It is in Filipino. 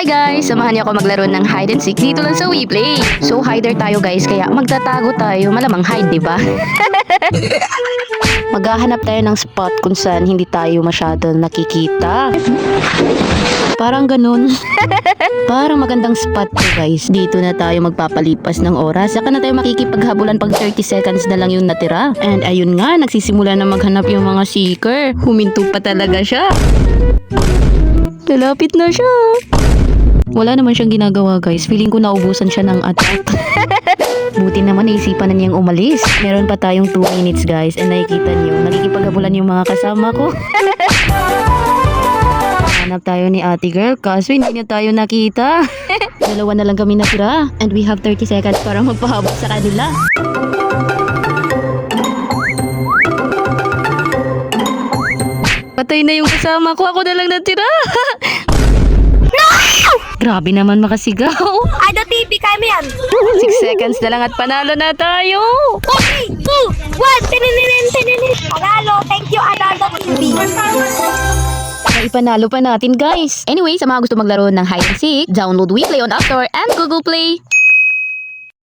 Hi guys! Samahan niyo ako maglaro ng hide and seek dito lang sa WePlay. So hider tayo guys, kaya magtatago tayo. Malamang hide, di ba? Maghahanap tayo ng spot kung saan hindi tayo masyadong nakikita. Parang ganun. Parang magandang spot to guys. Dito na tayo magpapalipas ng oras. Saka na tayo makikipaghabulan pag 30 seconds na lang yung natira. And ayun nga, nagsisimula na maghanap yung mga seeker. Huminto pa talaga siya. Lalapit na siya. Wala naman siyang ginagawa guys. Feeling ko naubusan siya ng attack. Buti naman naisipan na niyang umalis. Meron pa tayong 2 minutes guys. And nakikita niyo, nakikipaghabulan yung mga kasama ko. Hanap tayo ni ate girl. Kaso hindi na tayo nakita. Dalawa na lang kami natira. And we have 30 seconds para magpahabol sa kanila. Patay na yung kasama ko. Ako na lang natira. No! Grabe naman makasigaw. Ada TV kami yan. 6 seconds na lang at panalo na tayo. 3, 2, 1. Tininin. Panalo. Thank you, Ada TV. Ipanalo pa natin guys. Anyway, sa mga gusto maglaro ng hide and seek, download WePlay on App Store and Google Play.